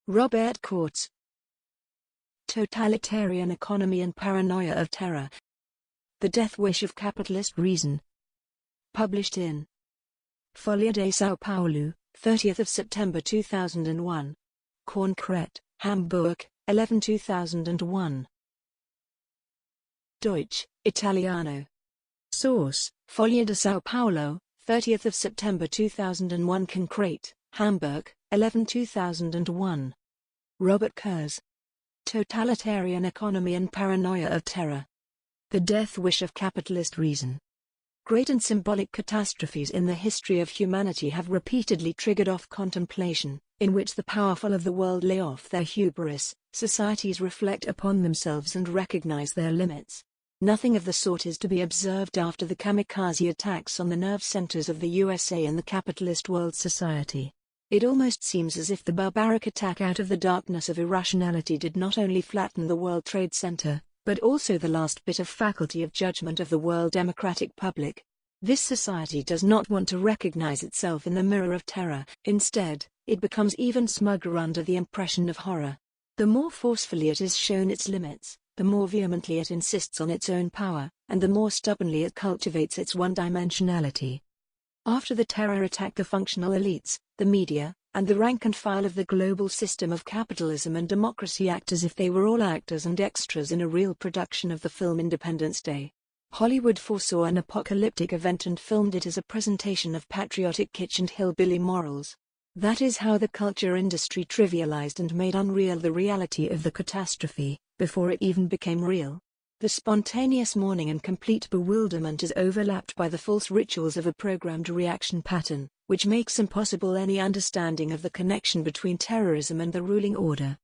Robert Kurz. Totalitarian Economy and Paranoia of Terror. The Death Wish of Capitalist Reason. Published in Folha de São Paulo, 30th of September 2001. Concrete, Hamburg, 11/2001. Deutsch, Italiano. Source, Folha de São Paulo, 30th of September 2001. Concrete, Hamburg, 11/2001. Robert Kurz. Totalitarian Economy and Paranoia of Terror. The Death Wish of Capitalist Reason. Great and symbolic catastrophes in the history of humanity have repeatedly triggered off contemplation, in which the powerful of the world lay off their hubris. Societies reflect upon themselves and recognize their limits. Nothing of the sort is to be observed after the kamikaze attacks on the nerve centers of the USA and the capitalist world society. It almost seems as if the barbaric attack out of the darkness of irrationality did not only flatten the World Trade Center, but also the last bit of faculty of judgment of the world democratic public. This society does not want to recognize itself in the mirror of terror. Instead, it becomes even smugger under the impression of horror. The more forcefully it is shown its limits, the more vehemently it insists on its own power, and the more stubbornly it cultivates its one-dimensionality. After the terror attack, the functional elites, the media, and the rank and file of the global system of capitalism and democracy act as if they were all actors and extras in a real production of the film Independence Day. Hollywood foresaw an apocalyptic event and filmed it as a presentation of patriotic kitsch and hillbilly morals. That is how the culture industry trivialized and made unreal the reality of the catastrophe, before it even became real. The spontaneous mourning and complete bewilderment is overlapped by the false rituals of a programmed reaction pattern, which makes impossible any understanding of the connection between terrorism and the ruling order.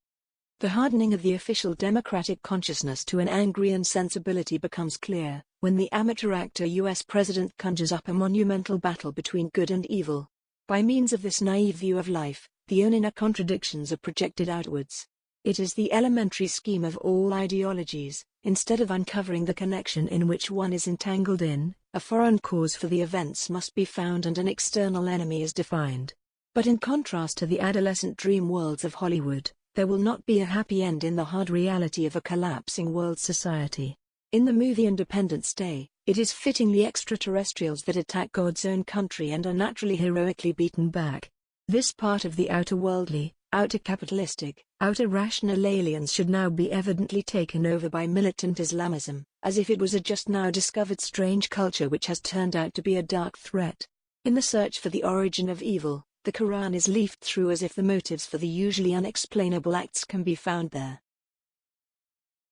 The hardening of the official democratic consciousness to an angry insensibility becomes clear, when the amateur actor US president conjures up a monumental battle between good and evil. By means of this naive view of life, the own inner contradictions are projected outwards. It is the elementary scheme of all ideologies. Instead of uncovering the connection in which one is entangled in, a foreign cause for the events must be found and an external enemy is defined. But in contrast to the adolescent dream worlds of Hollywood, there will not be a happy end in the hard reality of a collapsing world society. In the movie Independence Day, it is fitting the extraterrestrials that attack God's own country and are naturally heroically beaten back. This part of the outer worldly, outer capitalistic, outer rational aliens should now be evidently taken over by militant Islamism, as if it was a just now discovered strange culture which has turned out to be a dark threat. In the search for the origin of evil, the Quran is leafed through as if the motives for the usually unexplainable acts can be found there.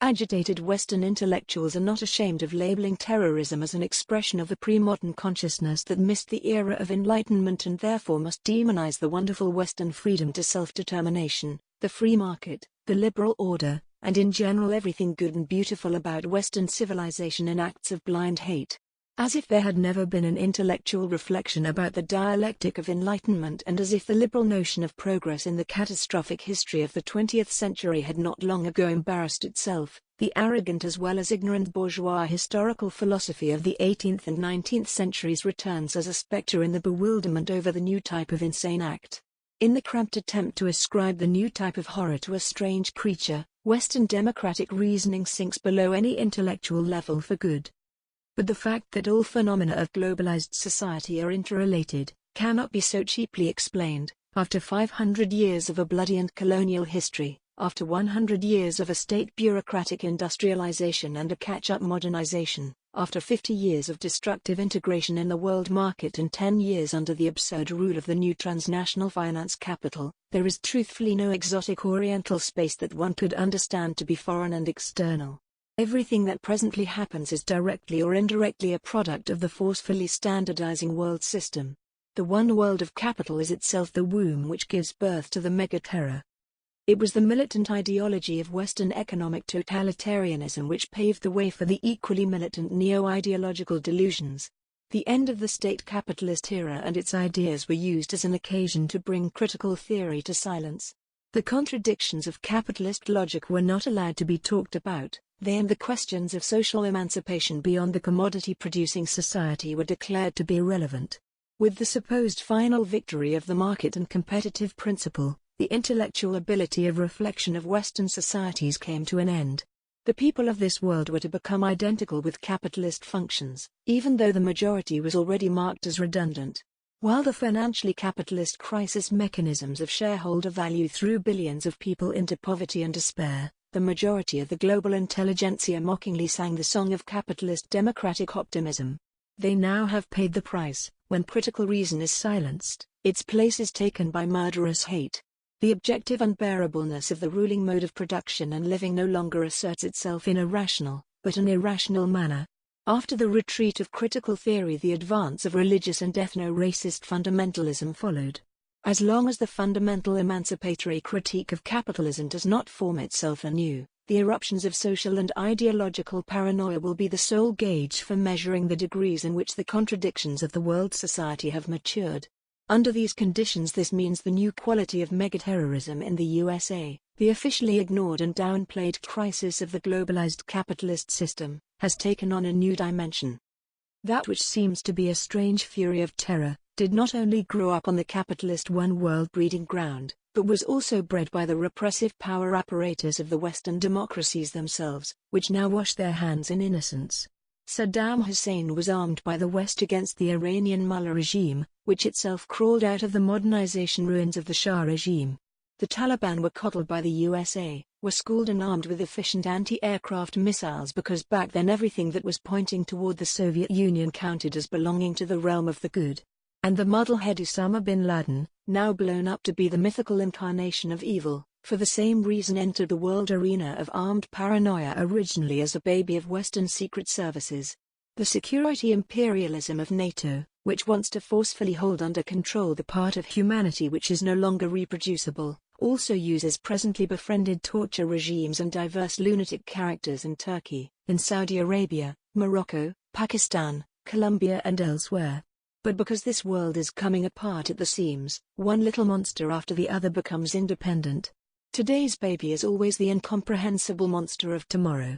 Agitated Western intellectuals are not ashamed of labeling terrorism as an expression of a pre-modern consciousness that missed the era of enlightenment and therefore must demonize the wonderful Western freedom to self-determination, the free market, the liberal order, and in general everything good and beautiful about Western civilization in acts of blind hate. As if there had never been an intellectual reflection about the dialectic of enlightenment and as if the liberal notion of progress in the catastrophic history of the 20th century had not long ago embarrassed itself, the arrogant as well as ignorant bourgeois historical philosophy of the 18th and 19th centuries returns as a spectre in the bewilderment over the new type of insane act. In the cramped attempt to ascribe the new type of horror to a strange creature, Western democratic reasoning sinks below any intellectual level for good. But the fact that all phenomena of globalized society are interrelated, cannot be so cheaply explained. After 500 years of a bloody and colonial history, after 100 years of a state bureaucratic industrialization and a catch-up modernization, after 50 years of destructive integration in the world market and 10 years under the absurd rule of the new transnational finance capital, there is truthfully no exotic oriental space that one could understand to be foreign and external. Everything that presently happens is directly or indirectly a product of the forcefully standardizing world system. The one world of capital is itself the womb which gives birth to the mega-terror. It was the militant ideology of Western economic totalitarianism which paved the way for the equally militant neo-ideological delusions. The end of the state capitalist era and its ideas were used as an occasion to bring critical theory to silence. The contradictions of capitalist logic were not allowed to be talked about. They and the questions of social emancipation beyond the commodity-producing society were declared to be irrelevant. With the supposed final victory of the market and competitive principle, the intellectual ability of reflection of Western societies came to an end. The people of this world were to become identical with capitalist functions, even though the majority was already marked as redundant. While the financially capitalist crisis mechanisms of shareholder value threw billions of people into poverty and despair, the majority of the global intelligentsia mockingly sang the song of capitalist democratic optimism. They now have paid the price. When critical reason is silenced, its place is taken by murderous hate. The objective unbearableness of the ruling mode of production and living no longer asserts itself in a rational, but an irrational manner. After the retreat of critical theory, the advance of religious and ethno-racist fundamentalism followed. As long as the fundamental emancipatory critique of capitalism does not form itself anew, the eruptions of social and ideological paranoia will be the sole gauge for measuring the degrees in which the contradictions of the world society have matured. Under these conditions, this means the new quality of megaterrorism in the USA, the officially ignored and downplayed crisis of the globalized capitalist system, has taken on a new dimension. That which seems to be a strange fury of terror, did not only grow up on the capitalist one-world breeding ground, but was also bred by the repressive power apparatus of the Western democracies themselves, which now wash their hands in innocence. Saddam Hussein was armed by the West against the Iranian Mullah regime, which itself crawled out of the modernization ruins of the Shah regime. The Taliban were coddled by the USA, were schooled and armed with efficient anti-aircraft missiles because back then everything that was pointing toward the Soviet Union counted as belonging to the realm of the good. And the muddlehead Osama bin Laden, now blown up to be the mythical incarnation of evil, for the same reason entered the world arena of armed paranoia originally as a baby of Western secret services. The security imperialism of NATO, which wants to forcefully hold under control the part of humanity which is no longer reproducible, also uses presently befriended torture regimes and diverse lunatic characters in Turkey, in Saudi Arabia, Morocco, Pakistan, Colombia and elsewhere. But because this world is coming apart at the seams, one little monster after the other becomes independent. Today's baby is always the incomprehensible monster of tomorrow.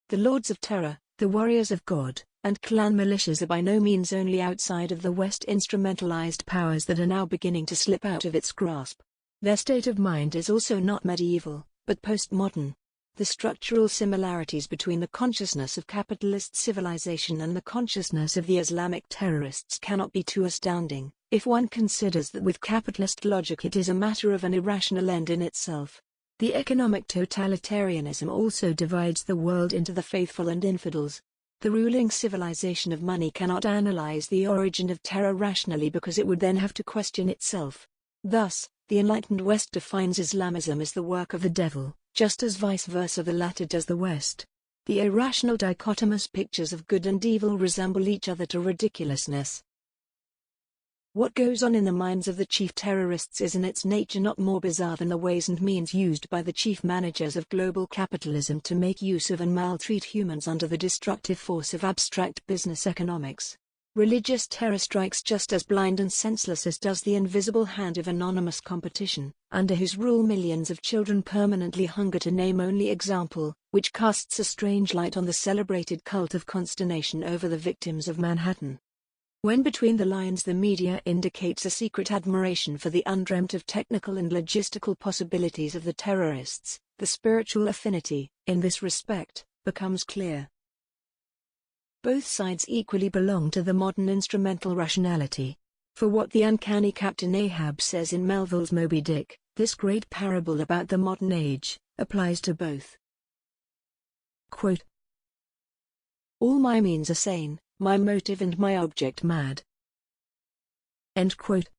The lords of terror, the warriors of God, and clan militias are by no means only outside of the West instrumentalized powers that are now beginning to slip out of its grasp. Their state of mind is also not medieval, but postmodern. The structural similarities between the consciousness of capitalist civilization and the consciousness of the Islamic terrorists cannot be too astounding, if one considers that with capitalist logic it is a matter of an irrational end in itself. The economic totalitarianism also divides the world into the faithful and infidels. The ruling civilization of money cannot analyze the origin of terror rationally because it would then have to question itself. Thus, the enlightened West defines Islamism as the work of the devil, just as vice versa the latter does the West. The irrational dichotomous pictures of good and evil resemble each other to ridiculousness. What goes on in the minds of the chief terrorists is in its nature not more bizarre than the ways and means used by the chief managers of global capitalism to make use of and maltreat humans under the destructive force of abstract business economics. Religious terror strikes just as blind and senseless as does the invisible hand of anonymous competition, under whose rule millions of children permanently hunger, to name only example, which casts a strange light on the celebrated cult of consternation over the victims of Manhattan. When between the lines the media indicates a secret admiration for the undreamt of technical and logistical possibilities of the terrorists, the spiritual affinity, in this respect, becomes clear. Both sides equally belong to the modern instrumental rationality. For what the uncanny Captain Ahab says in Melville's Moby Dick, this great parable about the modern age, applies to both. Quote, "All my means are sane, my motive and my object mad." End quote.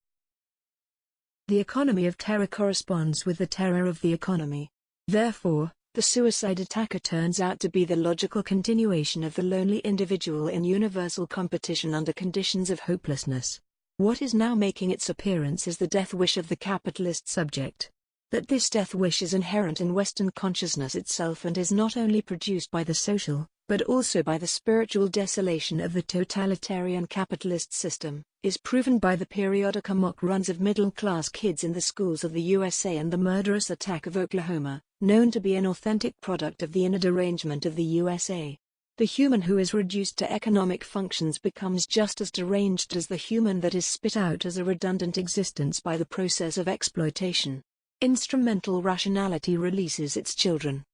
The economy of terror corresponds with the terror of the economy. Therefore, the suicide attacker turns out to be the logical continuation of the lonely individual in universal competition under conditions of hopelessness. What is now making its appearance is the death wish of the capitalist subject. That this death wish is inherent in Western consciousness itself and is not only produced by the social, but also by the spiritual desolation of the totalitarian capitalist system, is proven by the periodic amok runs of middle-class kids in the schools of the USA and the murderous attack of Oklahoma, known to be an authentic product of the inner derangement of the USA. The human who is reduced to economic functions becomes just as deranged as the human that is spit out as a redundant existence by the process of exploitation. Instrumental rationality releases its children.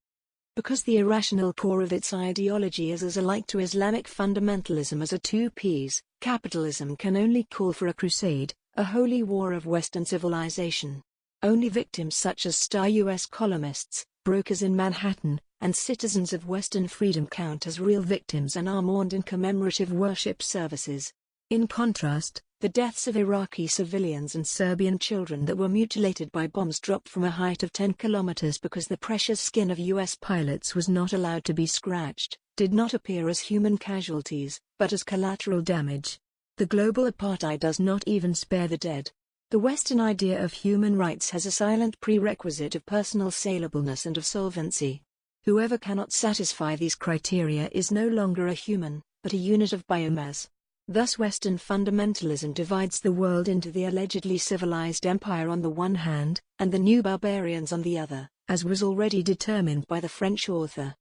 Because the irrational core of its ideology is as alike to Islamic fundamentalism as are two peas, capitalism can only call for a crusade, a holy war of Western civilization. Only victims such as star U.S. columnists, brokers in Manhattan, and citizens of Western freedom count as real victims and are mourned in commemorative worship services. In contrast, the deaths of Iraqi civilians and Serbian children that were mutilated by bombs dropped from a height of 10 kilometers because the precious skin of U.S. pilots was not allowed to be scratched, did not appear as human casualties, but as collateral damage. The global apartheid does not even spare the dead. The Western idea of human rights has a silent prerequisite of personal salableness and of solvency. Whoever cannot satisfy these criteria is no longer a human, but a unit of biomass. Thus Western fundamentalism divides the world into the allegedly civilized empire on the one hand, and the new barbarians on the other, as was already determined by the French author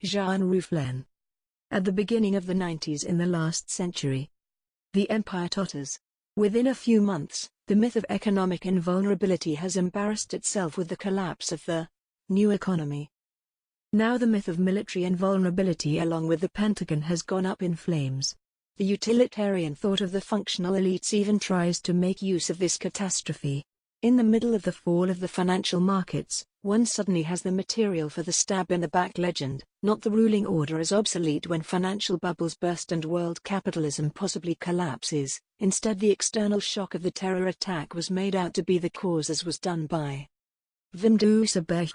Jean Rouflain. At the beginning of the 90s in the last century, the empire totters. Within a few months, the myth of economic invulnerability has embarrassed itself with the collapse of the new economy. Now the myth of military invulnerability along with the Pentagon has gone up in flames. The utilitarian thought of the functional elites even tries to make use of this catastrophe. In the middle of the fall of the financial markets, one suddenly has the material for the stab-in-the-back legend, not the ruling order as obsolete when financial bubbles burst and world capitalism possibly collapses. Instead, the external shock of the terror attack was made out to be the cause, as was done by Wim Duisenberg,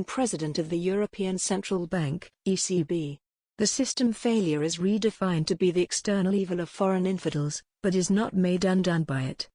President of the European Central Bank, ECB. The system failure is redefined to be the external evil of foreign infidels, but is not made undone by it.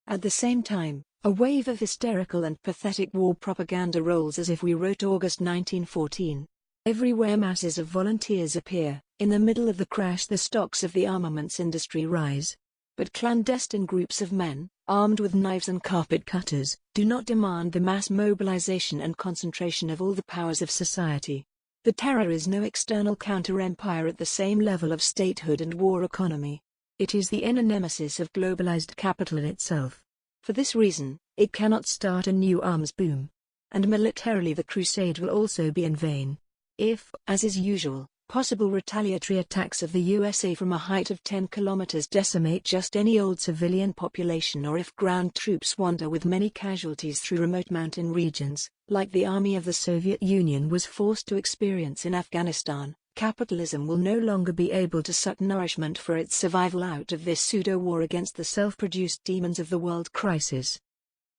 At the same time, a wave of hysterical and pathetic war propaganda rolls as if we wrote August 1914. Everywhere masses of volunteers appear. In the middle of the crash the stocks of the armaments industry rise. But clandestine groups of men, armed with knives and carpet cutters, do not demand the mass mobilization and concentration of all the powers of society. The terror is no external counter-empire at the same level of statehood and war economy. It is the inner nemesis of globalized capital in itself. For this reason, it cannot start a new arms boom. And militarily the crusade will also be in vain. If, as is usual, possible retaliatory attacks of the USA from a height of 10 kilometers decimate just any old civilian population, or if ground troops wander with many casualties through remote mountain regions, like the army of the Soviet Union was forced to experience in Afghanistan, capitalism will no longer be able to suck nourishment for its survival out of this pseudo-war against the self-produced demons of the world crisis.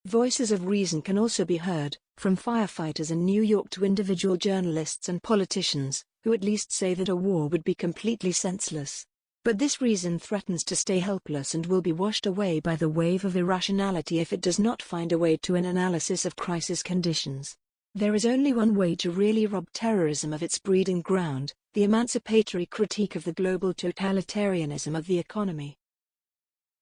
Voices of reason can also be heard, from firefighters in New York to individual journalists and politicians, who at least say that a war would be completely senseless. But this reason threatens to stay helpless and will be washed away by the wave of irrationality if it does not find a way to an analysis of crisis conditions. There is only one way to really rob terrorism of its breeding ground: the emancipatory critique of the global totalitarianism of the economy.